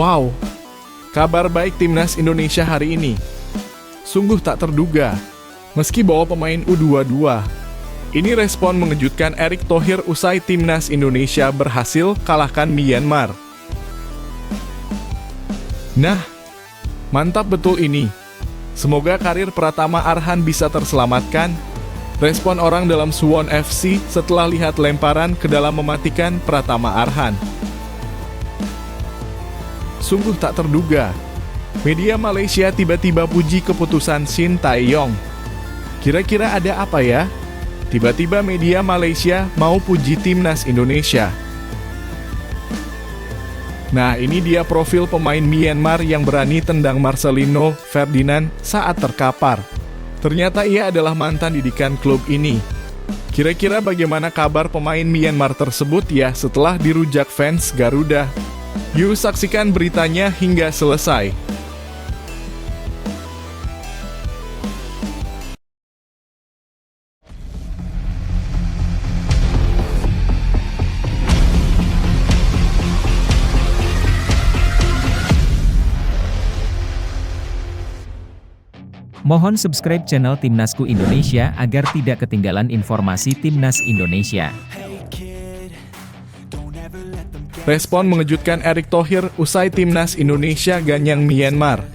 Wow, kabar baik timnas Indonesia hari ini. Sungguh tak terduga, meski bawa pemain U22. Ini respon mengejutkan Erick Thohir usai timnas Indonesia berhasil kalahkan Myanmar. Nah, mantap betul ini. Semoga karir Pratama Arhan bisa terselamatkan. Respon orang dalam Suwon FC setelah lihat lemparan ke dalam mematikan Pratama Arhan. Sungguh tak terduga, media Malaysia tiba-tiba puji keputusan Shin Tae-yong. Kira-kira ada apa ya? Tiba-tiba media Malaysia mau puji timnas Indonesia. Nah, ini dia profil pemain Myanmar yang berani tendang Marcelino Ferdinand saat terkapar. Ternyata ia adalah mantan didikan klub ini. Kira-kira bagaimana kabar pemain Myanmar tersebut ya setelah dirujak fans Garuda? Yuk saksikan beritanya hingga selesai. Mohon subscribe channel Timnasku Indonesia agar tidak ketinggalan informasi Timnas Indonesia. Respon mengejutkan Erick Thohir usai timnas Indonesia ganyang Myanmar.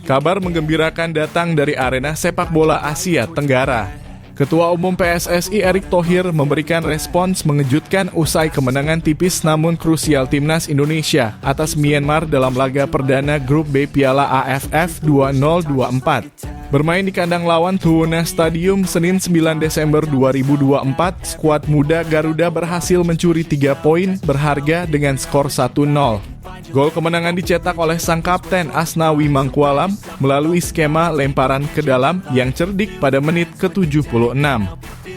Kabar menggembirakan datang dari arena sepak bola Asia Tenggara. Ketua Umum PSSI Erick Thohir memberikan respons mengejutkan usai kemenangan tipis namun krusial timnas Indonesia atas Myanmar dalam laga perdana Grup B Piala AFF 2024. Bermain di kandang lawan Thuwunna Stadium Senin 9 Desember 2024, skuad muda Garuda berhasil mencuri 3 poin berharga dengan skor 1-0. Gol kemenangan dicetak oleh sang kapten Asnawi Mangkualam melalui skema lemparan ke dalam yang cerdik pada menit ke-76.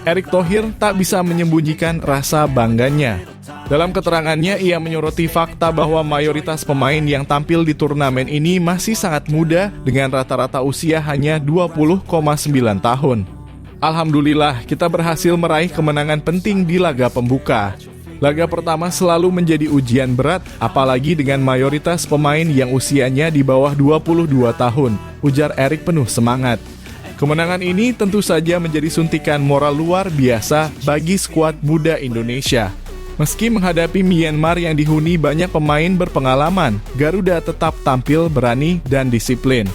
Erick Thohir tak bisa menyembunyikan rasa bangganya. Dalam keterangannya, ia menyoroti fakta bahwa mayoritas pemain yang tampil di turnamen ini masih sangat muda dengan rata-rata usia hanya 20,9 tahun. Alhamdulillah, kita berhasil meraih kemenangan penting di laga pembuka. Laga pertama selalu menjadi ujian berat, apalagi dengan mayoritas pemain yang usianya di bawah 22 tahun, ujar Erick penuh semangat. Kemenangan ini tentu saja menjadi suntikan moral luar biasa bagi skuad muda Indonesia. Meski menghadapi Myanmar yang dihuni banyak pemain berpengalaman, Garuda tetap tampil berani dan disiplin.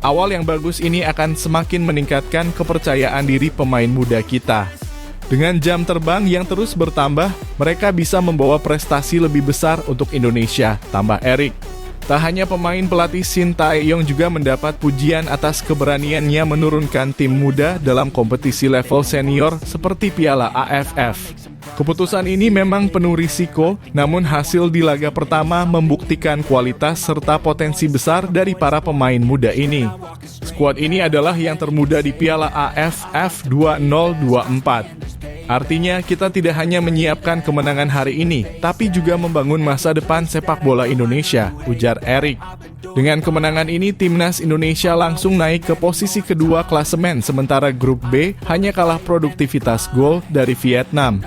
Awal yang bagus ini akan semakin meningkatkan kepercayaan diri pemain muda kita. Dengan jam terbang yang terus bertambah, mereka bisa membawa prestasi lebih besar untuk Indonesia, tambah Erick. Tak hanya pemain, pelatih Shin Tae-yong juga mendapat pujian atas keberaniannya menurunkan tim muda dalam kompetisi level senior seperti Piala AFF. Keputusan ini memang penuh risiko, namun hasil di laga pertama membuktikan kualitas serta potensi besar dari para pemain muda ini. Skuad ini adalah yang termuda di Piala AFF 2024. Artinya, kita tidak hanya menyiapkan kemenangan hari ini, tapi juga membangun masa depan sepak bola Indonesia, ujar Erick. Dengan kemenangan ini, timnas Indonesia langsung naik ke posisi kedua klasemen, sementara Grup B hanya kalah produktivitas gol dari Vietnam.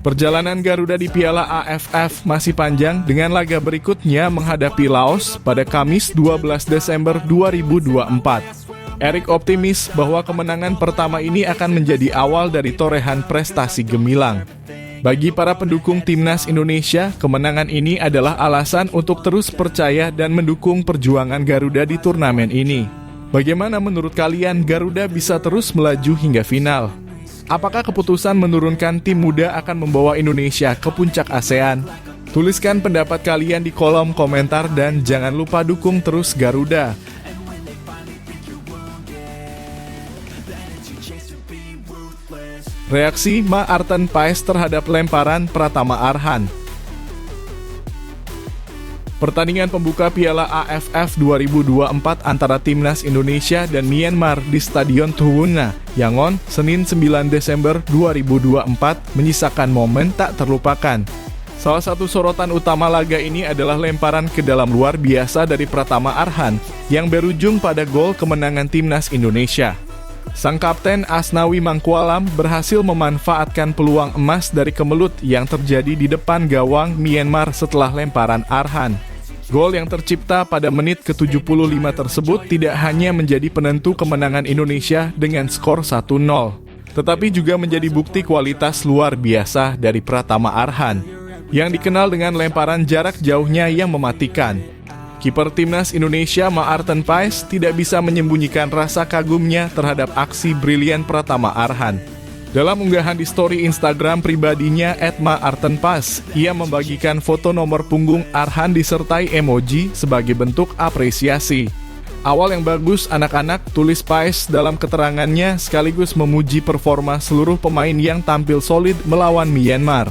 Perjalanan Garuda di Piala AFF masih panjang dengan laga berikutnya menghadapi Laos pada Kamis 12 Desember 2024. Erick optimis bahwa kemenangan pertama ini akan menjadi awal dari torehan prestasi gemilang. Bagi para pendukung timnas Indonesia, kemenangan ini adalah alasan untuk terus percaya dan mendukung perjuangan Garuda di turnamen ini. Bagaimana menurut kalian Garuda bisa terus melaju hingga final? Apakah keputusan menurunkan tim muda akan membawa Indonesia ke puncak ASEAN? Tuliskan pendapat kalian di kolom komentar dan jangan lupa dukung terus Garuda. Reaksi Maarten Paes terhadap lemparan Pratama Arhan. Pertandingan pembuka Piala AFF 2024 antara Timnas Indonesia dan Myanmar di Stadion Thuwunna, Yangon, Senin 9 Desember 2024 menyisakan momen tak terlupakan. Salah satu sorotan utama laga ini adalah lemparan ke dalam luar biasa dari Pratama Arhan yang berujung pada gol kemenangan Timnas Indonesia. Sang kapten Asnawi Mangkualam berhasil memanfaatkan peluang emas dari kemelut yang terjadi di depan gawang Myanmar setelah lemparan Arhan. Gol yang tercipta pada menit ke-75 tersebut tidak hanya menjadi penentu kemenangan Indonesia dengan skor 1-0, tetapi juga menjadi bukti kualitas luar biasa dari Pratama Arhan, yang dikenal dengan lemparan jarak jauhnya yang mematikan. Kiper timnas Indonesia Maarten Paes tidak bisa menyembunyikan rasa kagumnya terhadap aksi brilian Pratama Arhan. Dalam unggahan di story Instagram pribadinya @maartenpaes, ia membagikan foto nomor punggung Arhan disertai emoji sebagai bentuk apresiasi. Awal yang bagus anak-anak, tulis Paes dalam keterangannya sekaligus memuji performa seluruh pemain yang tampil solid melawan Myanmar.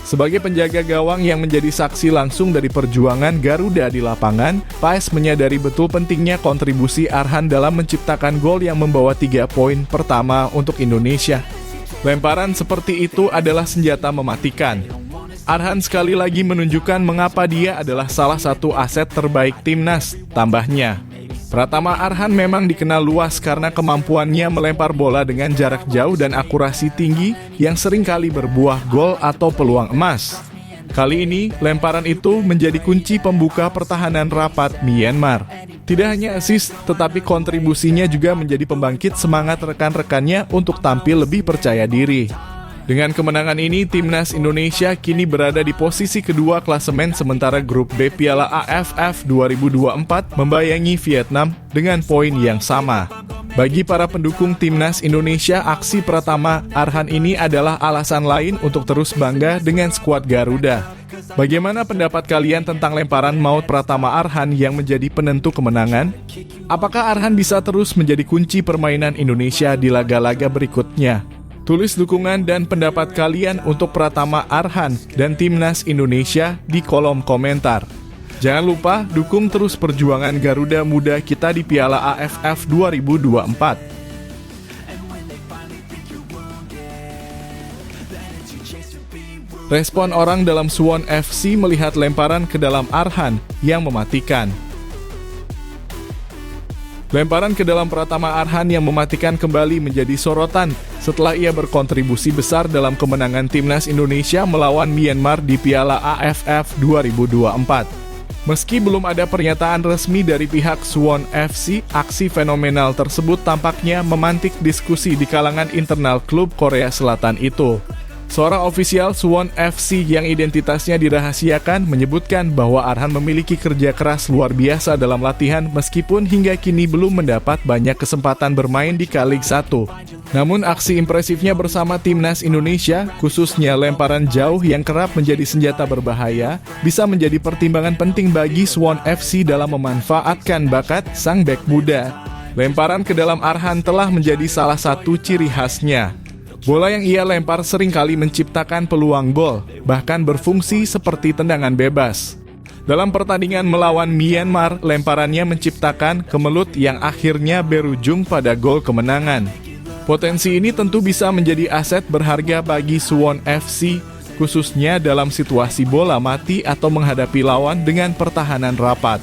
Sebagai penjaga gawang yang menjadi saksi langsung dari perjuangan Garuda di lapangan, Paes menyadari betul pentingnya kontribusi Arhan dalam menciptakan gol yang membawa 3 poin pertama untuk Indonesia. Lemparan seperti itu adalah senjata mematikan. Arhan sekali lagi menunjukkan mengapa dia adalah salah satu aset terbaik timnas, tambahnya. Pratama Arhan memang dikenal luas karena kemampuannya melempar bola dengan jarak jauh dan akurasi tinggi yang seringkali berbuah gol atau peluang emas. Kali ini, lemparan itu menjadi kunci pembuka pertahanan rapat Myanmar. Tidak hanya assist, tetapi kontribusinya juga menjadi pembangkit semangat rekan-rekannya untuk tampil lebih percaya diri. Dengan kemenangan ini, timnas Indonesia kini berada di posisi kedua klasemen sementara grup B Piala AFF 2024 membayangi Vietnam dengan poin yang sama. Bagi para pendukung timnas Indonesia, aksi Pratama Arhan ini adalah alasan lain untuk terus bangga dengan skuad Garuda. Bagaimana pendapat kalian tentang lemparan maut Pratama Arhan yang menjadi penentu kemenangan? Apakah Arhan bisa terus menjadi kunci permainan Indonesia di laga-laga berikutnya? Tulis dukungan dan pendapat kalian untuk Pratama Arhan dan timnas Indonesia di kolom komentar. Jangan lupa dukung terus perjuangan Garuda Muda kita di Piala AFF 2024. Respon orang dalam Suwon FC melihat lemparan ke dalam Arhan yang mematikan. Lemparan ke dalam Pratama Arhan yang mematikan kembali menjadi sorotan setelah ia berkontribusi besar dalam kemenangan timnas Indonesia melawan Myanmar di Piala AFF 2024. Meski belum ada pernyataan resmi dari pihak Suwon FC, aksi fenomenal tersebut tampaknya memantik diskusi di kalangan internal klub Korea Selatan itu. Seorang ofisial Suwon FC yang identitasnya dirahasiakan menyebutkan bahwa Arhan memiliki kerja keras luar biasa dalam latihan meskipun hingga kini belum mendapat banyak kesempatan bermain di K-League 1. Namun aksi impresifnya bersama timnas Indonesia, khususnya lemparan jauh yang kerap menjadi senjata berbahaya, bisa menjadi pertimbangan penting bagi Suwon FC dalam memanfaatkan bakat sang bek muda. Lemparan ke dalam Arhan telah menjadi salah satu ciri khasnya. Bola yang ia lempar seringkali menciptakan peluang gol, bahkan berfungsi seperti tendangan bebas. Dalam pertandingan melawan Myanmar, lemparannya menciptakan kemelut yang akhirnya berujung pada gol kemenangan. Potensi ini tentu bisa menjadi aset berharga bagi Suwon FC, khususnya dalam situasi bola mati atau menghadapi lawan dengan pertahanan rapat.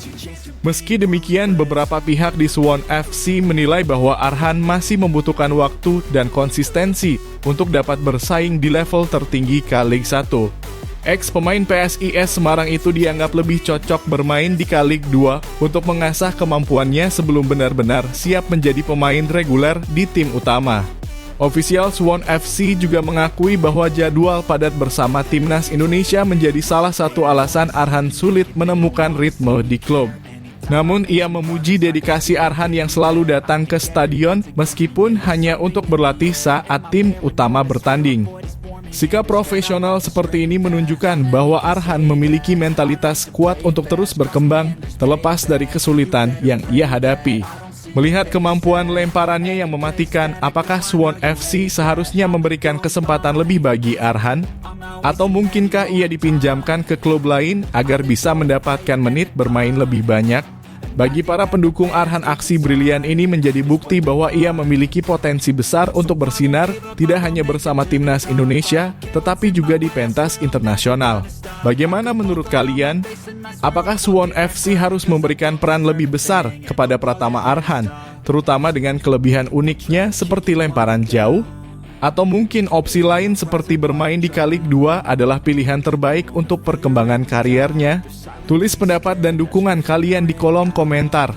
Meski demikian, beberapa pihak di Suwon FC menilai bahwa Arhan masih membutuhkan waktu dan konsistensi untuk dapat bersaing di level tertinggi K-League 1. Ex-pemain PSIS Semarang itu dianggap lebih cocok bermain di K-League 2 untuk mengasah kemampuannya sebelum benar-benar siap menjadi pemain reguler di tim utama. Ofisial Suwon FC juga mengakui bahwa jadwal padat bersama timnas Indonesia menjadi salah satu alasan Arhan sulit menemukan ritme di klub. Namun ia memuji dedikasi Arhan yang selalu datang ke stadion meskipun hanya untuk berlatih saat tim utama bertanding. Sikap profesional seperti ini menunjukkan bahwa Arhan memiliki mentalitas kuat untuk terus berkembang terlepas dari kesulitan yang ia hadapi. Melihat kemampuan lemparannya yang mematikan, apakah Suwon FC seharusnya memberikan kesempatan lebih bagi Arhan? Atau mungkinkah ia dipinjamkan ke klub lain agar bisa mendapatkan menit bermain lebih banyak? Bagi para pendukung Arhan, aksi brilian ini menjadi bukti bahwa ia memiliki potensi besar untuk bersinar tidak hanya bersama timnas Indonesia, tetapi juga di pentas internasional. Bagaimana menurut kalian? Apakah Suwon FC harus memberikan peran lebih besar kepada Pratama Arhan? terutama dengan kelebihan uniknya seperti lemparan jauh, atau mungkin opsi lain seperti bermain di K-League 2 adalah pilihan terbaik untuk perkembangan kariernya? Tulis pendapat dan dukungan kalian di kolom komentar.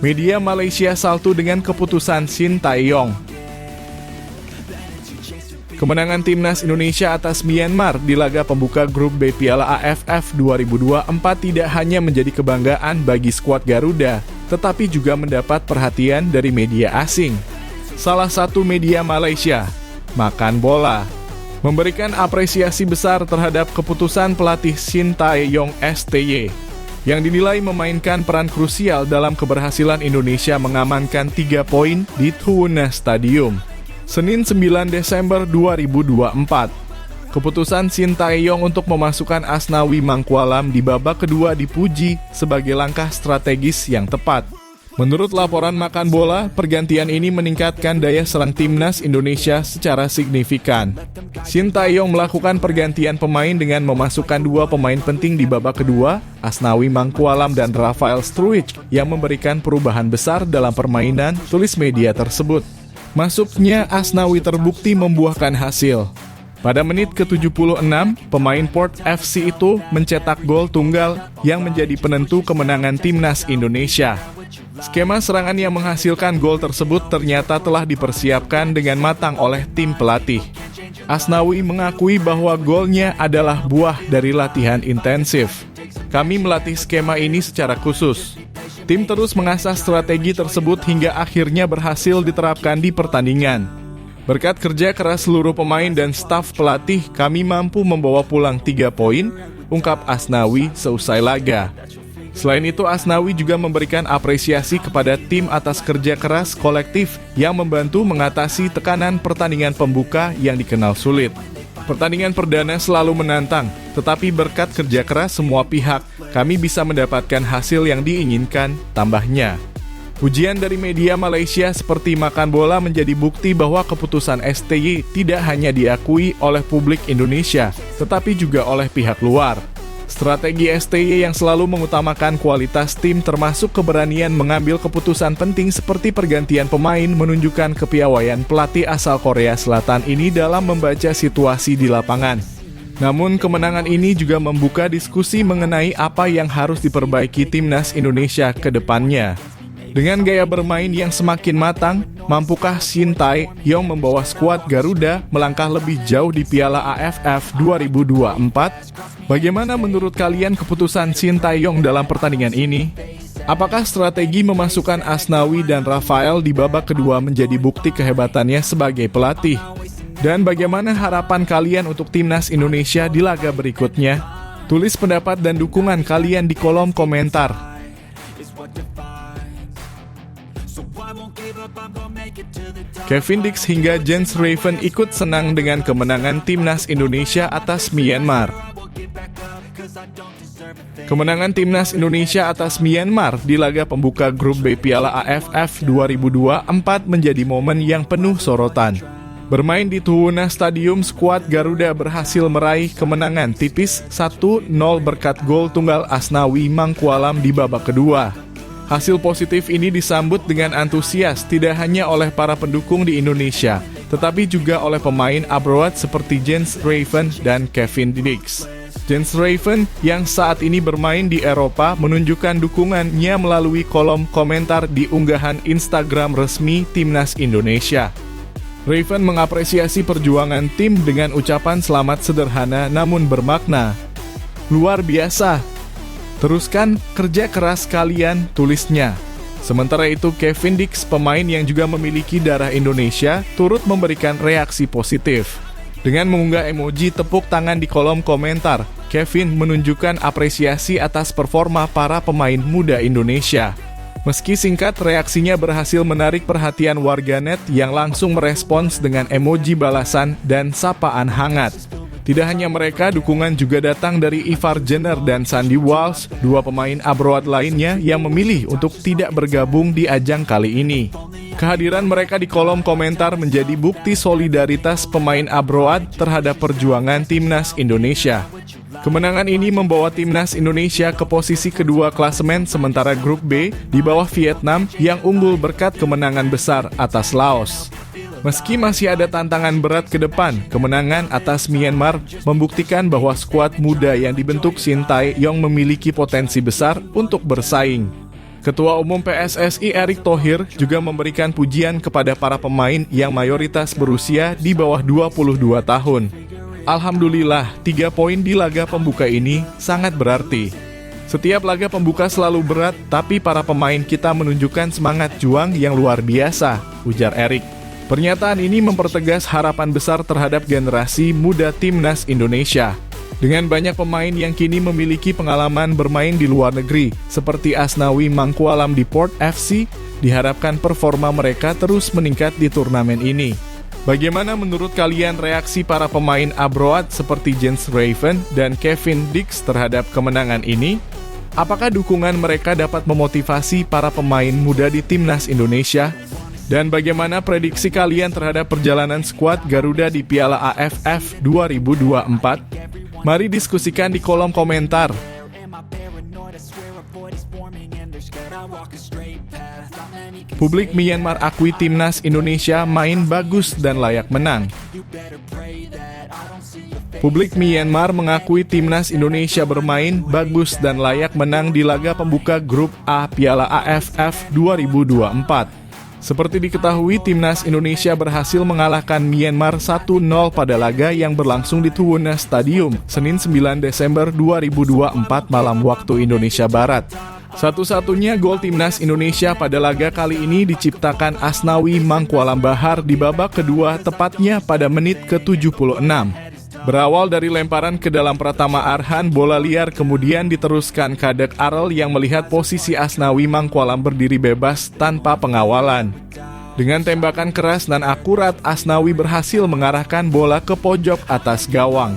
Media Malaysia saltu dengan keputusan Shin Tae-yong. Kemenangan timnas Indonesia atas Myanmar di laga pembuka grup B Piala AFF 2024 tidak hanya menjadi kebanggaan bagi skuad Garuda, tetapi juga mendapat perhatian dari media asing. Salah satu media Malaysia, Makan Bola, memberikan apresiasi besar terhadap keputusan pelatih Shin Tae-yong STY, yang dinilai memainkan peran krusial dalam keberhasilan Indonesia mengamankan 3 poin di Tribuna Stadium Senin 9 Desember 2024. Keputusan Shin Tae-yong untuk memasukkan Asnawi Mangkualam di babak kedua dipuji sebagai langkah strategis yang tepat. Menurut laporan Makan Bola, pergantian ini meningkatkan daya serang timnas Indonesia secara signifikan. Shin Tae-yong melakukan pergantian pemain dengan memasukkan 2 pemain penting di babak kedua, Asnawi Mangkualam dan Rafael Struijk, yang memberikan perubahan besar dalam permainan, tulis media tersebut. Masuknya Asnawi terbukti membuahkan hasil. Pada menit ke-76, pemain Port FC itu mencetak gol tunggal yang menjadi penentu kemenangan timnas Indonesia. Skema serangan yang menghasilkan gol tersebut ternyata telah dipersiapkan dengan matang oleh tim pelatih. Asnawi mengakui bahwa golnya adalah buah dari latihan intensif. Kami melatih skema ini secara khusus. Tim terus mengasah strategi tersebut hingga akhirnya berhasil diterapkan di pertandingan. Berkat kerja keras seluruh pemain dan staf pelatih, kami mampu membawa pulang 3 poin, ungkap Asnawi seusai laga. Selain itu, Asnawi juga memberikan apresiasi kepada tim atas kerja keras kolektif yang membantu mengatasi tekanan pertandingan pembuka yang dikenal sulit. Pertandingan perdana selalu menantang, tetapi berkat kerja keras semua pihak, kami bisa mendapatkan hasil yang diinginkan, tambahnya. Pujian dari media Malaysia seperti Makan Bola menjadi bukti bahwa keputusan STY tidak hanya diakui oleh publik Indonesia, tetapi juga oleh pihak luar. Strategi STY yang selalu mengutamakan kualitas tim termasuk keberanian mengambil keputusan penting seperti pergantian pemain menunjukkan kepiawaian pelatih asal Korea Selatan ini dalam membaca situasi di lapangan. Namun kemenangan ini juga membuka diskusi mengenai apa yang harus diperbaiki timnas Indonesia ke depannya. Dengan gaya bermain yang semakin matang, mampukah Shin Tae-yong membawa skuad Garuda melangkah lebih jauh di Piala AFF 2024? Bagaimana menurut kalian keputusan Shin Tae-yong dalam pertandingan ini? Apakah strategi memasukkan Asnawi dan Rafael di babak kedua menjadi bukti kehebatannya sebagai pelatih? Dan bagaimana harapan kalian untuk timnas Indonesia di laga berikutnya? Tulis pendapat dan dukungan kalian di kolom komentar. Kevin Dix hingga Jens Raven ikut senang dengan kemenangan timnas Indonesia atas Myanmar. Kemenangan timnas Indonesia atas Myanmar di laga pembuka grup B Piala AFF 2024 menjadi momen yang penuh sorotan. Bermain di Tribuna Stadium, skuad Garuda berhasil meraih kemenangan tipis 1-0 berkat gol tunggal Asnawi Mangkualam di babak kedua. Hasil positif ini disambut dengan antusias tidak hanya oleh para pendukung di Indonesia, tetapi juga oleh pemain abroad seperti Jens Raven dan Kevin Dix. Jens Raven yang saat ini bermain di Eropa menunjukkan dukungannya melalui kolom komentar di unggahan Instagram resmi Timnas Indonesia. Raven mengapresiasi perjuangan tim dengan ucapan selamat sederhana namun bermakna. Luar biasa. Teruskan kerja keras kalian, tulisnya. Sementara itu, Kevin Dix, pemain yang juga memiliki darah Indonesia, turut memberikan reaksi positif. Dengan mengunggah emoji tepuk tangan di kolom komentar, Kevin menunjukkan apresiasi atas performa para pemain muda Indonesia. Meski singkat, reaksinya berhasil menarik perhatian warganet yang langsung merespons dengan emoji balasan dan sapaan hangat. Tidak hanya mereka, dukungan juga datang dari Ivar Jenner dan Sandy Walsh, 2 pemain abroad lainnya yang memilih untuk tidak bergabung di ajang kali ini. Kehadiran mereka di kolom komentar menjadi bukti solidaritas pemain abroad terhadap perjuangan timnas Indonesia. Kemenangan ini membawa timnas Indonesia ke posisi kedua klasemen sementara grup B di bawah Vietnam yang unggul berkat kemenangan besar atas Laos. Meski masih ada tantangan berat ke depan, kemenangan atas Myanmar membuktikan bahwa skuad muda yang dibentuk Shin Tae-yong memiliki potensi besar untuk bersaing. Ketua Umum PSSI Erick Thohir juga memberikan pujian kepada para pemain yang mayoritas berusia di bawah 22 tahun. Alhamdulillah, 3 poin di laga pembuka ini sangat berarti. Setiap laga pembuka selalu berat, tapi para pemain kita menunjukkan semangat juang yang luar biasa, ujar Erick. Pernyataan ini mempertegas harapan besar terhadap generasi muda timnas Indonesia. Dengan banyak pemain yang kini memiliki pengalaman bermain di luar negeri, seperti Asnawi Mangkualam di Port FC, diharapkan performa mereka terus meningkat di turnamen ini. Bagaimana menurut kalian reaksi para pemain abroad seperti Jens Raven dan Kevin Dix terhadap kemenangan ini? Apakah dukungan mereka dapat memotivasi para pemain muda di timnas Indonesia? Dan bagaimana prediksi kalian terhadap perjalanan skuad Garuda di Piala AFF 2024? Mari diskusikan di kolom komentar. Publik Myanmar akui timnas Indonesia main bagus dan layak menang. Publik Myanmar mengakui timnas Indonesia bermain bagus dan layak menang di laga pembuka grup A Piala AFF 2024. Seperti diketahui, timnas Indonesia berhasil mengalahkan Myanmar 1-0 pada laga yang berlangsung di Tuwuna Stadium, Senin 9 Desember 2024 malam waktu Indonesia Barat. Satu-satunya gol timnas Indonesia pada laga kali ini diciptakan Asnawi Mangkualam Bahar di babak kedua tepatnya pada menit ke-76. Berawal dari lemparan ke dalam Pratama Arhan, bola liar kemudian diteruskan Kadek Arel yang melihat posisi Asnawi Mangkualam berdiri bebas tanpa pengawalan. Dengan tembakan keras dan akurat, Asnawi berhasil mengarahkan bola ke pojok atas gawang.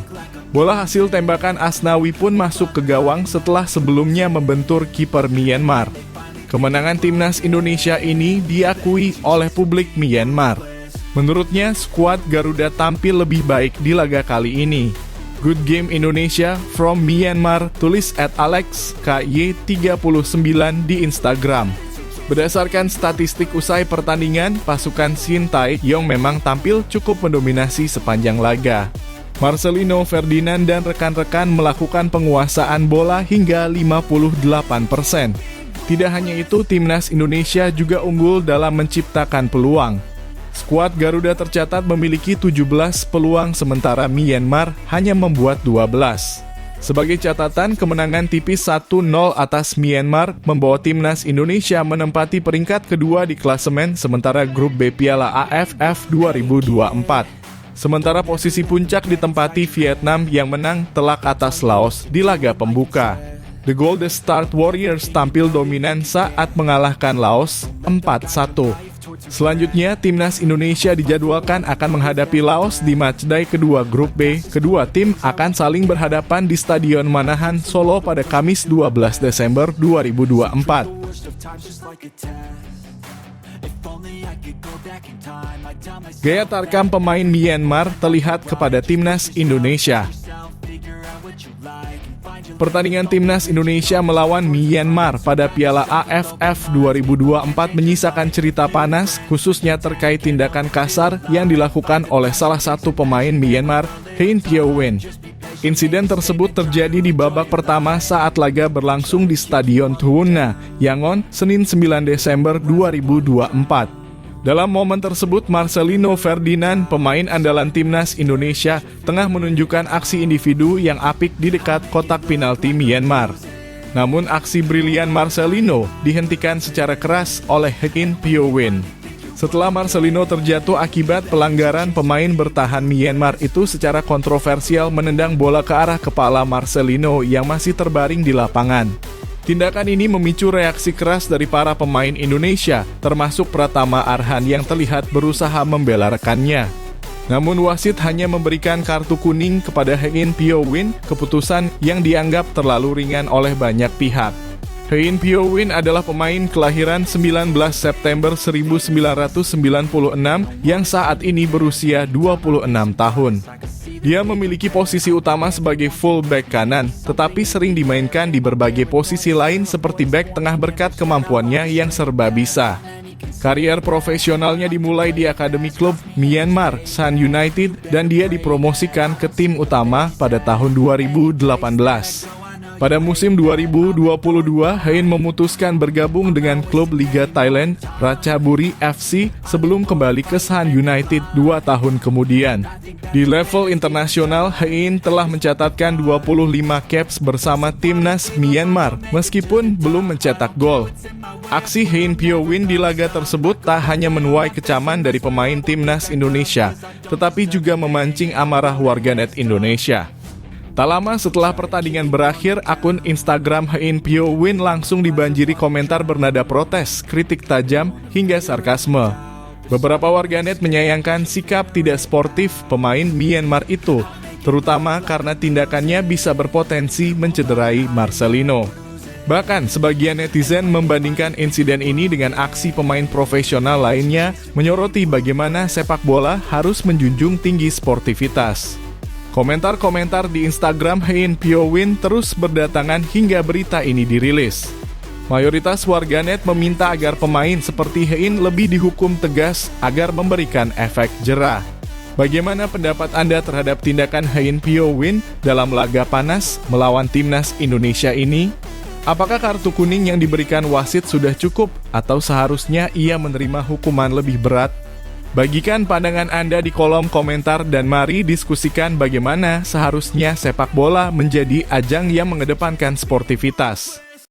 Bola hasil tembakan Asnawi pun masuk ke gawang setelah sebelumnya membentur kiper Myanmar. Kemenangan timnas Indonesia ini diakui oleh publik Myanmar. Menurutnya, skuad Garuda tampil lebih baik di laga kali ini. Good game Indonesia from Myanmar, tulis @alexky39 di Instagram. Berdasarkan statistik usai pertandingan, pasukan Shin Tae-yong memang tampil cukup mendominasi sepanjang laga. Marcelino Ferdinand dan rekan-rekan melakukan penguasaan bola hingga 58%. Tidak hanya itu, timnas Indonesia juga unggul dalam menciptakan peluang. Skuad Garuda tercatat memiliki 17 peluang sementara Myanmar hanya membuat 12. Sebagai catatan, kemenangan tipis 1-0 atas Myanmar membawa timnas Indonesia menempati peringkat kedua di klasemen sementara grup B Piala AFF 2024. Sementara posisi puncak ditempati Vietnam yang menang telak atas Laos di laga pembuka. The Golden Star Warriors tampil dominan saat mengalahkan Laos 4-1. Selanjutnya, timnas Indonesia dijadwalkan akan menghadapi Laos di matchday kedua grup B. Kedua tim akan saling berhadapan di Stadion Manahan, Solo pada Kamis 12 Desember 2024. Gaya tarkam pemain Myanmar terlihat kepada timnas Indonesia. Pertandingan timnas Indonesia melawan Myanmar pada Piala AFF 2024 menyisakan cerita panas, khususnya terkait tindakan kasar yang dilakukan oleh salah satu pemain Myanmar, Hein Pyo Wen. Insiden tersebut terjadi di babak pertama saat laga berlangsung di Stadion Tuwuna, Yangon, Senin 9 Desember 2024. Dalam momen tersebut, Marcelino Ferdinand, pemain andalan timnas Indonesia, tengah menunjukkan aksi individu yang apik di dekat kotak penalti Myanmar. Namun aksi brilian Marcelino dihentikan secara keras oleh Hein Pyo Wen. Setelah Marcelino terjatuh akibat pelanggaran, pemain bertahan Myanmar itu secara kontroversial menendang bola ke arah kepala Marcelino yang masih terbaring di lapangan. Tindakan ini memicu reaksi keras dari para pemain Indonesia, termasuk Pratama Arhan yang terlihat berusaha membela rekannya. Namun wasit hanya memberikan kartu kuning kepada Hein Pyo Wen, keputusan yang dianggap terlalu ringan oleh banyak pihak. Hein Pyo Wen adalah pemain kelahiran 19 September 1996 yang saat ini berusia 26 tahun. Dia memiliki posisi utama sebagai fullback kanan, tetapi sering dimainkan di berbagai posisi lain seperti bek tengah berkat kemampuannya yang serba bisa. Karier profesionalnya dimulai di akademi klub Myanmar Sun United dan dia dipromosikan ke tim utama pada tahun 2018. Pada musim 2022, Hein memutuskan bergabung dengan klub Liga Thailand, Ratchaburi FC, sebelum kembali ke Sun United 2 tahun kemudian. Di level internasional, Hein telah mencatatkan 25 caps bersama timnas Myanmar, meskipun belum mencetak gol. Aksi Hein Pyo Win di laga tersebut tak hanya menuai kecaman dari pemain timnas Indonesia, tetapi juga memancing amarah warganet Indonesia. Tak lama setelah pertandingan berakhir, akun Instagram Hein Pyo Win langsung dibanjiri komentar bernada protes, kritik tajam, hingga sarkasme. Beberapa warganet menyayangkan sikap tidak sportif pemain Myanmar itu, terutama karena tindakannya bisa berpotensi mencederai Marcelino. Bahkan, sebagian netizen membandingkan insiden ini dengan aksi pemain profesional lainnya, menyoroti bagaimana sepak bola harus menjunjung tinggi sportivitas. Komentar-komentar di Instagram Hein Pyo Win terus berdatangan hingga berita ini dirilis. Mayoritas warganet meminta agar pemain seperti Hein lebih dihukum tegas agar memberikan efek jera. Bagaimana pendapat Anda terhadap tindakan Hein Pyo Win dalam laga panas melawan timnas Indonesia ini? Apakah kartu kuning yang diberikan wasit sudah cukup atau seharusnya ia menerima hukuman lebih berat? Bagikan pandangan Anda di kolom komentar dan mari diskusikan bagaimana seharusnya sepak bola menjadi ajang yang mengedepankan sportivitas.